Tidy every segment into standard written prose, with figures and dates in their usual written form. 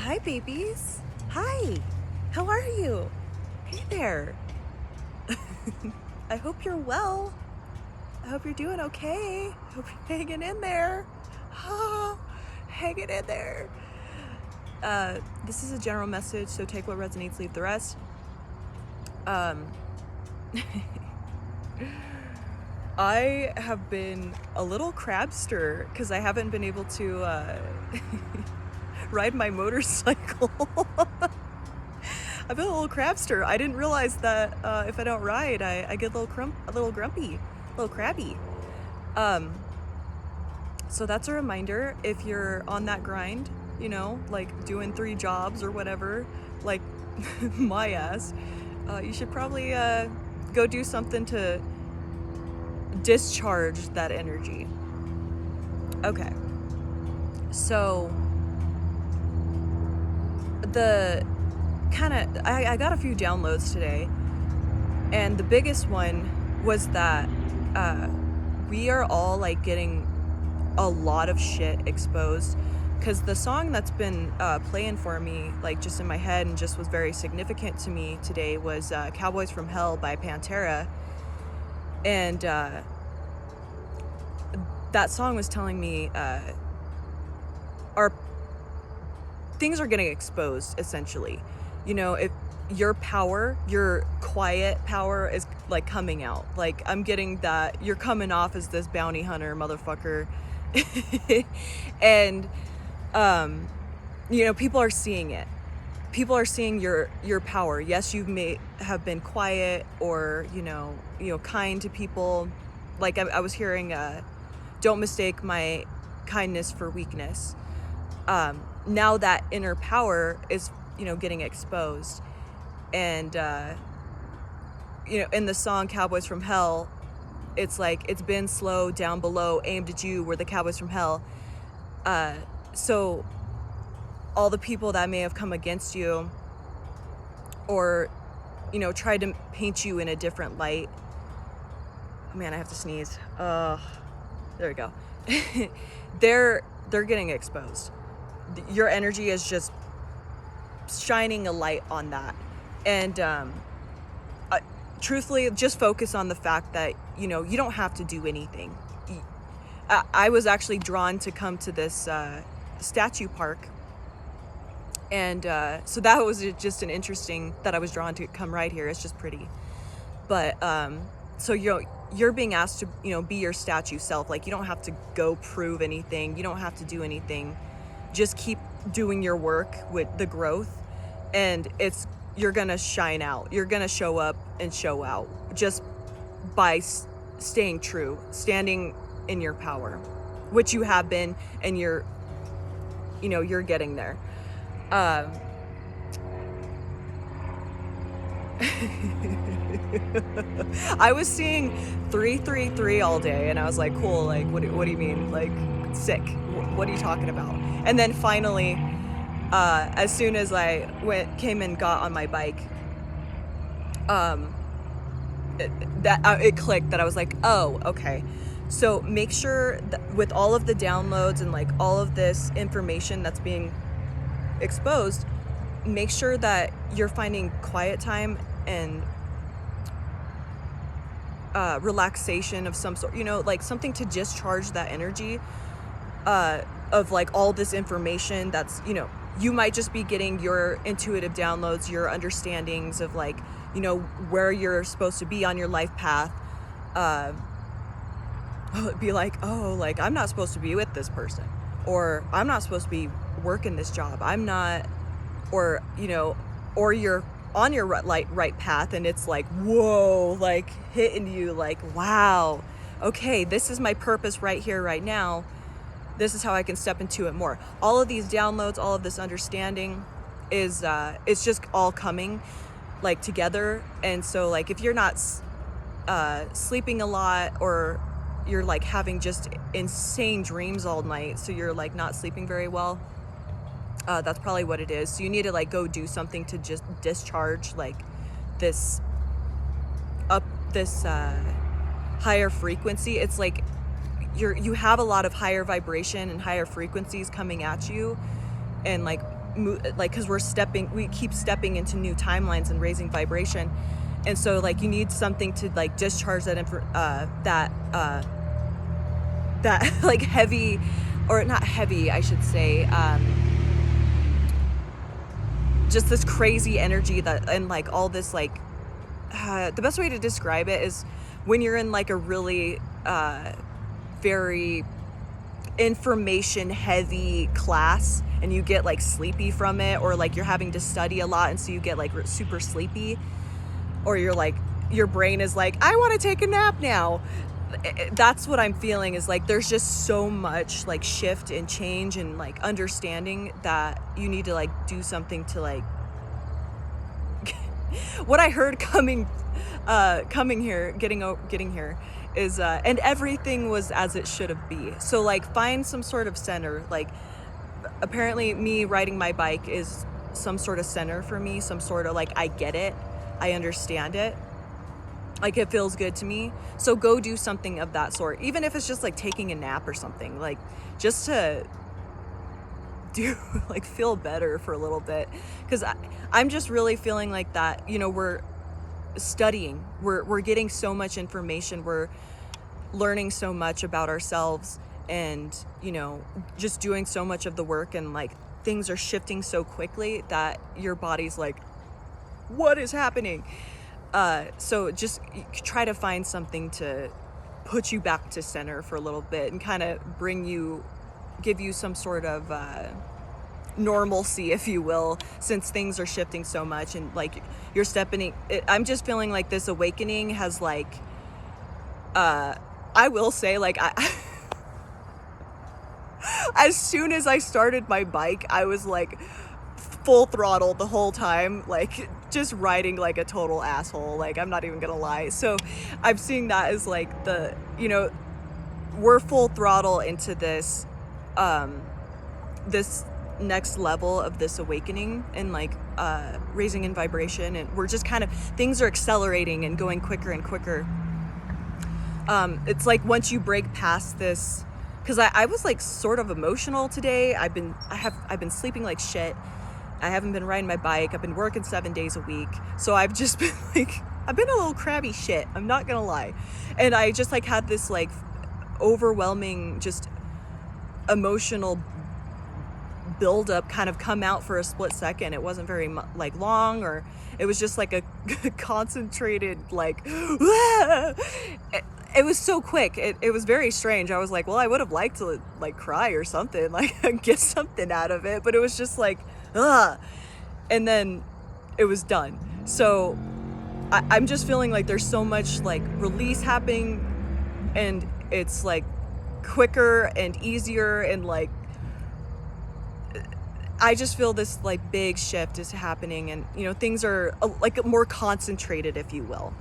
Hi, babies. Hi. How are you? Hey there. I hope you're well. I hope you're doing okay. I hope you're hanging in there. Oh, hanging in there. This is a general message, so take what resonates, leave the rest. I have been a little crabster because I haven't been able to ride my motorcycle. I've been a little crabster. I didn't realize that if I don't ride, I get a little grumpy, a little crabby. So that's a reminder. If you're on that grind, like doing 3 jobs or whatever, like my ass, you should probably go do something to discharge that energy. Okay. So I got a few downloads today, and the biggest one was that we are all like getting a lot of shit exposed, because the song that's been playing for me, like just in my head and just was very significant to me today, was Cowboys from Hell by Pantera. And that song was telling me our things are getting exposed, essentially. If your power, your quiet power is like coming out. Like, I'm getting that you're coming off as this bounty hunter motherfucker. And people are seeing it. People are seeing your power. Yes, you may have been quiet or kind to people. Like I was hearing don't mistake my kindness for weakness. Now that inner power is getting exposed. And in the song Cowboys from Hell, it's like, it's been slow down below, aimed at you, we're the cowboys from hell. So all the people that may have come against you or tried to paint you in a different light. Oh, man, I have to sneeze. There we go. They're getting exposed. Your energy is just shining a light on that. And truthfully, just focus on the fact that you don't have to do anything. I was actually drawn to come to this statue park, and so that was just an interesting, that I was drawn to come right here. It's just pretty. But so you're being asked to be your statue self. Like, you don't have to go prove anything, you don't have to do anything. Just keep doing your work with the growth, and you're gonna shine out. You're gonna show up and show out just by staying true, standing in your power, which you have been, and you're getting there. I was seeing 333 all day, and I was like, cool, like what do you mean, like sick, what are you talking about? And then finally, as soon as I came and got on my bike, it clicked that I was like, oh, okay. So make sure that with all of the downloads and like all of this information that's being exposed, make sure that you're finding quiet time and relaxation of some sort, like something to discharge that energy of like all this information that's, you might just be getting your intuitive downloads, your understandings of like, where you're supposed to be on your life path. It'd be like, oh, like I'm not supposed to be with this person, or I'm not supposed to be working this job. I'm not, or you're on your right path, and it's like, whoa, like hitting you like, wow, okay, this is my purpose right here, right now. This is how I can step into it more. All of these downloads, all of this understanding is it's just all coming like together. And so like, if you're not sleeping a lot, or you're like having just insane dreams all night, so you're like not sleeping very well, that's probably what it is. So you need to like go do something to just discharge like this higher frequency. It's like you have a lot of higher vibration and higher frequencies coming at you, and like like, because we keep stepping into new timelines and raising vibration, and so like you need something to like discharge that like heavy, or not heavy, I should say, just this crazy energy that, and like all this like, the best way to describe it is when you're in like a really very information heavy class and you get like sleepy from it, or like you're having to study a lot and so you get like super sleepy, or you're like, your brain is like, I want to take a nap now. That's what I'm feeling, is like there's just so much like shift and change and like understanding that you need to like do something to like what I heard coming here, getting here is and everything was as it should have be. So like find some sort of center. Like apparently me riding my bike is some sort of center for me, some sort of like, I get it, I understand it, like it feels good to me. So go do something of that sort, even if it's just like taking a nap or something, like just to do like feel better for a little bit. Because I'm just really feeling like that, you know, we're studying, we're getting so much information, we're learning so much about ourselves, and you know, just doing so much of the work, and like things are shifting so quickly that your body's like, what is happening? So just try to find something to put you back to center for a little bit and kind of give you some sort of normalcy, if you will, since things are shifting so much and like you're I'm just feeling like this awakening has like, I will say, like, as soon as I started my bike, I was like full throttle the whole time, like just riding like a total asshole. Like, I'm not even gonna lie. So I'm seeing that as like you know, we're full throttle into this, this next level of this awakening and like raising in vibration, and we're just kind of, things are accelerating and going quicker and quicker. It's like once you break past this, because I was like sort of emotional today. I've been sleeping like shit. I haven't been riding my bike. I've been working 7 days a week. So I've just been like, I've been a little crabby shit, I'm not gonna lie. And I just like had this like overwhelming just emotional buildup kind of come out for a split second. It wasn't very like long, or it was just like a concentrated like it was so quick. It was very strange. I was like, well, I would have liked to like cry or something, like get something out of it, but it was just like and then it was done. So I'm just feeling like there's so much like release happening, and it's like quicker and easier, and like I just feel this like big shift is happening, and you know, things are like more concentrated, if you will.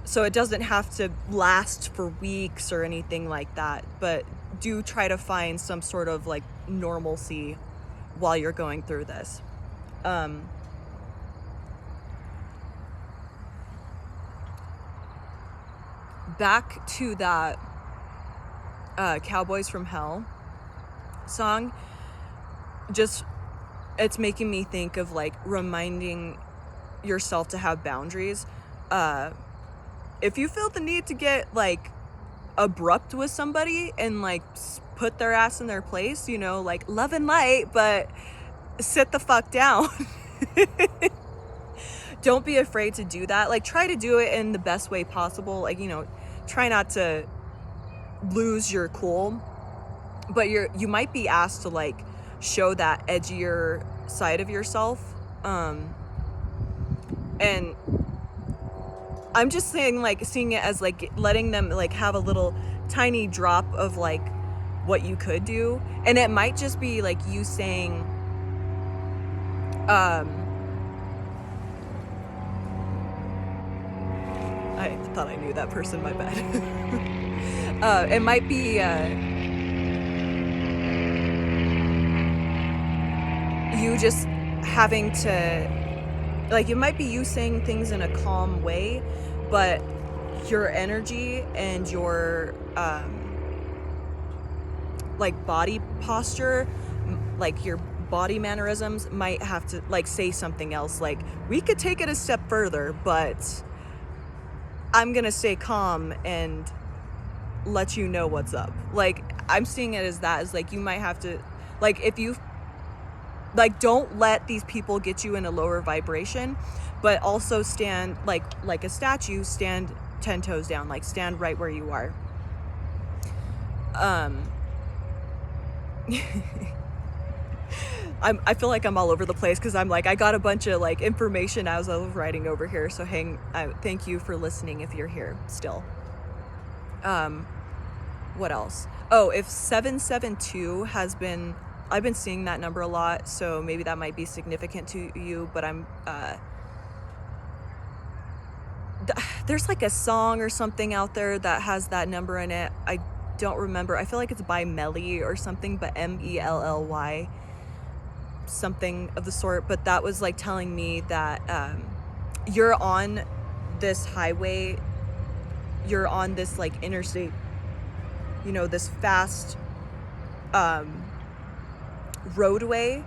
So it doesn't have to last for weeks or anything like that, but do try to find some sort of like normalcy while you're going through this. Back to that Cowboys from Hell song, just, it's making me think of like reminding yourself to have boundaries. If you feel the need to get like abrupt with somebody and like put their ass in their place, you know, like love and light, but sit the fuck down. Don't be afraid to do that. Like, try to do it in the best way possible. Like, you know, try not to lose your cool, but you might be asked to like show that edgier side of yourself. And I'm just saying, like, seeing it as like letting them like have a little tiny drop of like what you could do. And it might just be like you saying, I thought I knew that person, my bad. It might be you just having to, like, it might be you saying things in a calm way, but your energy and your like body posture, like your body mannerisms might have to like say something else. Like, we could take it a step further, but I'm gonna stay calm and let you know what's up. Like, I'm seeing it as that, as like, you might have to, like, if you like, don't let these people get you in a lower vibration, but also stand like a statue, stand 10 toes down, like stand right where you are. I feel like I'm all over the place because I'm like, I got a bunch of like information as I was writing over here. So thank you for listening if you're here still. What else? Oh, if 772 I've been seeing that number a lot, so maybe that might be significant to you, but there's like a song or something out there that has that number in it. I don't remember. I feel like it's by Melly or something, but Melly, something of the sort. But that was like telling me that you're on this highway, you're on this like interstate, you know, this fast roadway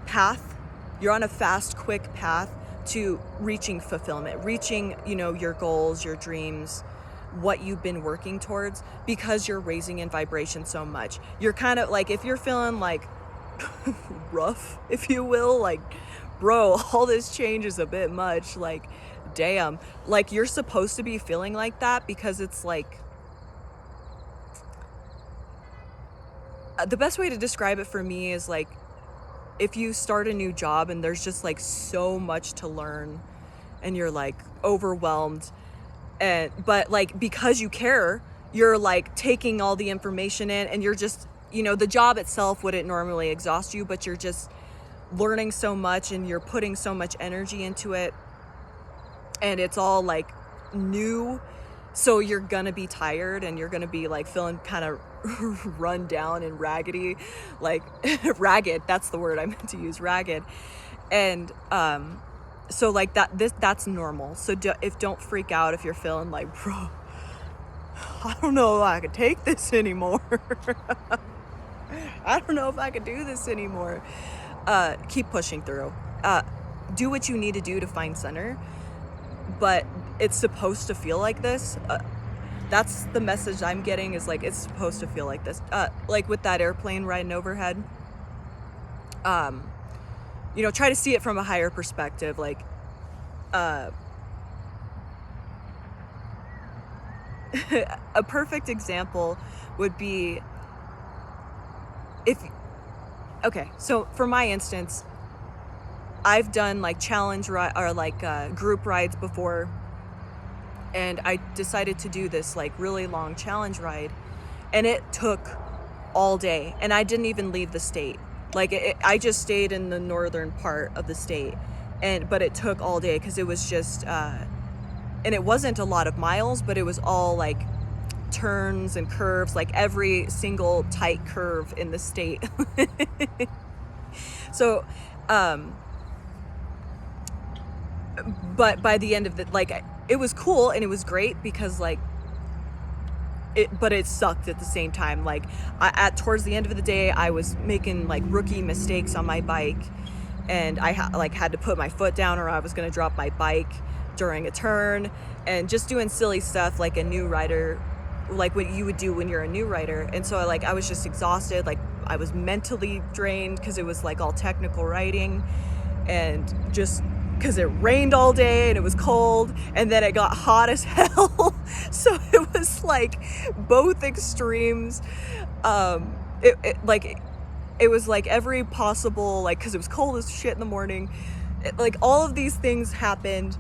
path. You're on a fast, quick path to reaching fulfillment, reaching, you know, your goals, your dreams, what you've been working towards, because you're raising in vibration so much. You're kind of like, if you're feeling like rough, if you will, like, bro, all this change is a bit much, like, damn, like, you're supposed to be feeling like that, because it's like, the best way to describe it for me is like, if you start a new job and there's just like so much to learn and you're like overwhelmed, but like, because you care, you're like taking all the information in, and you're just, you know, the job itself wouldn't normally exhaust you, but you're just learning so much and you're putting so much energy into it, and it's all like new. So you're gonna be tired and you're gonna be like feeling kind of run down and raggedy, like ragged, that's the word I meant to use, ragged. And so like that's normal. So don't freak out if you're feeling like, bro, I don't know if I could take this anymore. I don't know if I could do this anymore. Keep pushing through. Do what you need to do to find center, but it's supposed to feel like this. That's the message I'm getting, is like, it's supposed to feel like this. Like with that airplane riding overhead, you know, try to see it from a higher perspective. Like, a perfect example would be okay, so for my instance, I've done like challenge or like group rides before, and I decided to do this like really long challenge ride, and it took all day, and I didn't even leave the state. Like I just stayed in the northern part of the state, but it took all day because it was just and it wasn't a lot of miles, but it was all like turns and curves, like every single tight curve in the state. So but by the end of it, like, it was cool and it was great, because like but it sucked at the same time. Like, towards the end of the day, I was making like rookie mistakes on my bike, and I had to put my foot down or I was going to drop my bike during a turn, and just doing silly stuff like a new rider, like what you would do when you're a new rider. And so I was just exhausted. Like, I was mentally drained because it was like all technical writing, and just because it rained all day and it was cold, and then it got hot as hell. So it was like both extremes. It was like every possible, like, because it was cold as shit in the morning. Like, all of these things happened.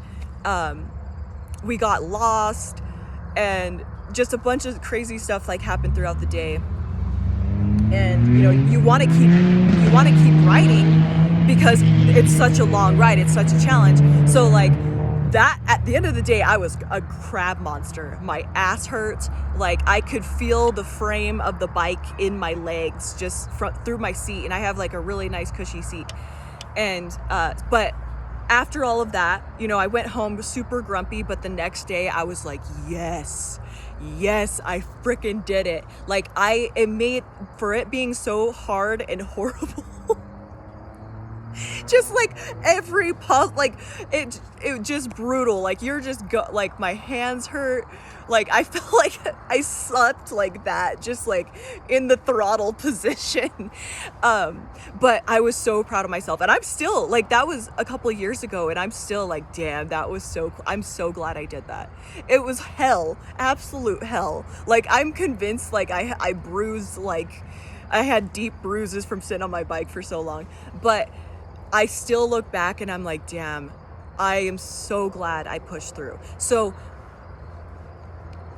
We got lost, and just a bunch of crazy stuff like happened throughout the day. And you know, you want to keep riding because it's such a long ride, it's such a challenge. So like that, at the end of the day, I was a crab monster. My ass hurt. Like, I could feel the frame of the bike in my legs just through my seat, and I have like a really nice cushy seat. And but after all of that, you know, I went home super grumpy, but the next day I was like, yes, I freaking did it. Like, it made, for it being so hard and horrible, just like every like it just brutal. Like you're just like my hands hurt. Like I felt like I slept like that, just like in the throttle position. But I was so proud of myself, and I'm still like, that was a couple of years ago, and I'm still like, damn, that was so cool. I'm so glad I did that. It was hell, absolute hell. Like I'm convinced, like I bruised, like I had deep bruises from sitting on my bike for so long, but I still look back and I'm like, damn, I am so glad I pushed through. So,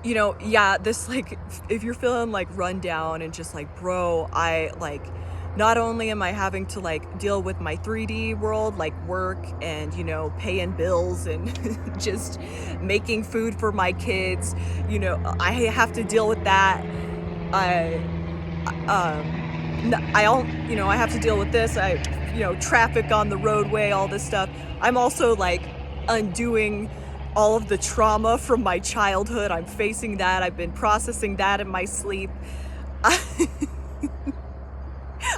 you know, yeah, this, like, if you're feeling like run down and just like, bro, I like, not only am I having to like deal with my 3D world, like work and, you know, paying bills and just making food for my kids, you know, I have to deal with that. I you know, I have to deal with this. You know, traffic on the roadway, all this stuff. I'm also like undoing all of the trauma from my childhood. I'm facing that. I've been processing that in my sleep.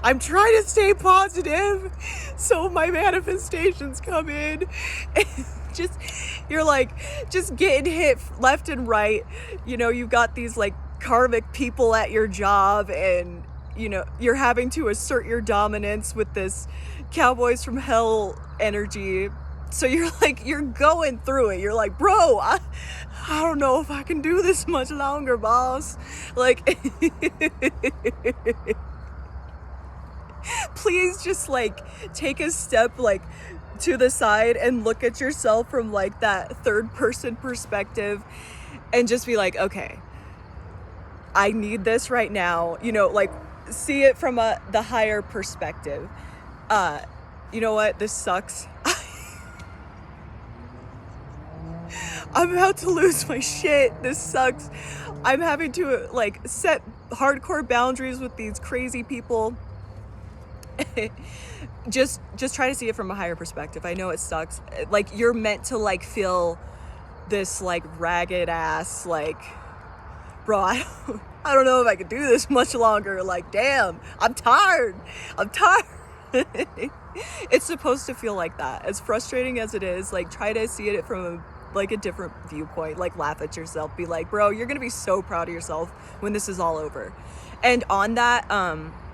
I'm trying to stay positive so my manifestations come in. Just, you're like, just getting hit left and right. You know, you've got these like karmic people at your job, and you know, you're having to assert your dominance with this cowboys from hell energy. So you're like, you're going through it. You're like, bro, I don't know if I can do this much longer, boss. Like, please just like take a step like to the side and look at yourself from like that third person perspective and just be like, okay, I need this right now. You know, like see it from the higher perspective. You know what? This sucks. I'm about to lose my shit. This sucks. I'm having to like set hardcore boundaries with these crazy people. just try to see it from a higher perspective. I know it sucks. Like you're meant to like feel this like ragged ass like, bro, I don't know if I can do this much longer. Like, damn, I'm tired. It's supposed to feel like that. As frustrating as it is, like try to see it from a different viewpoint. Like laugh at yourself. Be like, bro, you're gonna be so proud of yourself when this is all over. And on that,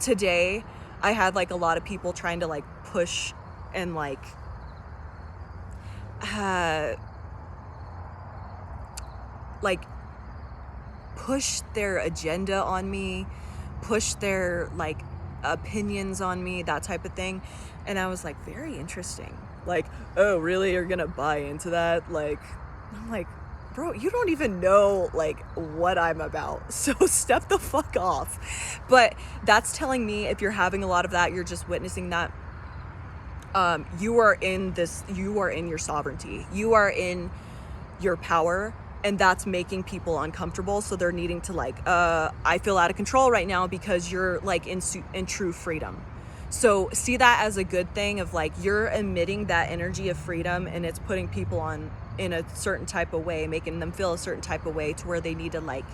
today I had like a lot of people trying to like push and like push their agenda on me, push their like opinions on me, that type of thing. And I was like, very interesting. Like, oh really, you're gonna buy into that? Like, I'm like, bro, you don't even know like what I'm about, so step the fuck off. But that's telling me if you're having a lot of that, you're just witnessing that, you are in your sovereignty, you are in your power, and that's making people uncomfortable. So they're needing to like, I feel out of control right now because you're like in true freedom. So see that as a good thing of like, you're emitting that energy of freedom, and it's putting people on in a certain type of way, making them feel a certain type of way to where they need to like,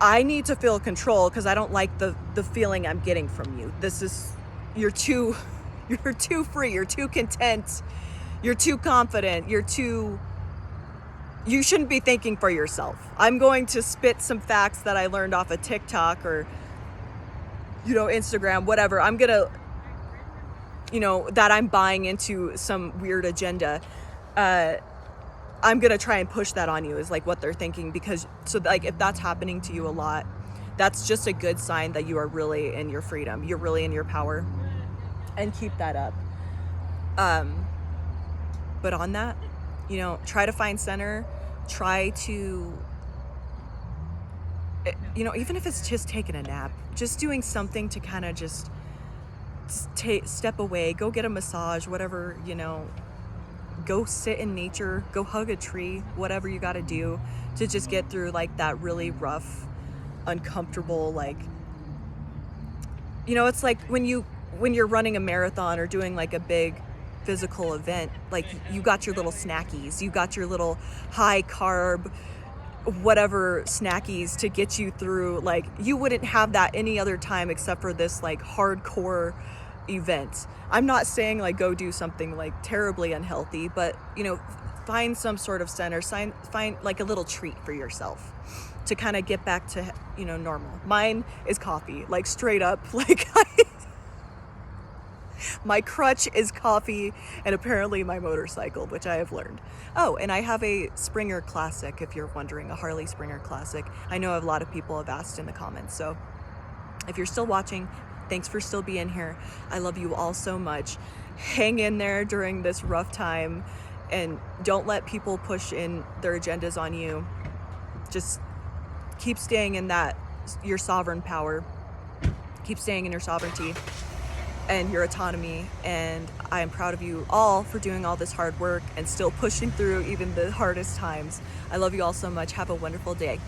I need to feel control because I don't like the feeling I'm getting from you. This is, you're too free, you're too content, you're too confident, you shouldn't be thinking for yourself. I'm going to spit some facts that I learned off of TikTok or, you know, Instagram, whatever. I'm gonna, you know, that I'm buying into some weird agenda. I'm gonna try and push that on you is like what they're thinking, because so like if that's happening to you a lot, that's just a good sign that you are really in your freedom, you're really in your power, and keep that up. But on that, you know, try to find center, try to, you know, even if it's just taking a nap, just doing something to kind of just step away, go get a massage, whatever, you know, go sit in nature, go hug a tree, whatever you got to do to just get through like that really rough, uncomfortable, like, you know, it's like when you're running a marathon or doing like a big physical event, like you got your little snackies, you got your little high carb whatever snackies to get you through. Like you wouldn't have that any other time except for this like hardcore event. I'm not saying like go do something like terribly unhealthy, but you know, find some sort of center, find like a little treat for yourself to kind of get back to, you know, normal. Mine is coffee, like straight up. Like my crutch is coffee, and apparently my motorcycle, which I have learned. Oh, and I have a Springer Classic, if you're wondering, a Harley Springer Classic. I know a lot of people have asked in the comments, so if you're still watching, thanks for still being here. I love you all so much. Hang in there during this rough time, and don't let people push in their agendas on you. Just keep staying in that, your sovereign power. Keep staying in your sovereignty and your autonomy, and I am proud of you all for doing all this hard work and still pushing through even the hardest times. I love you all so much. Have a wonderful day.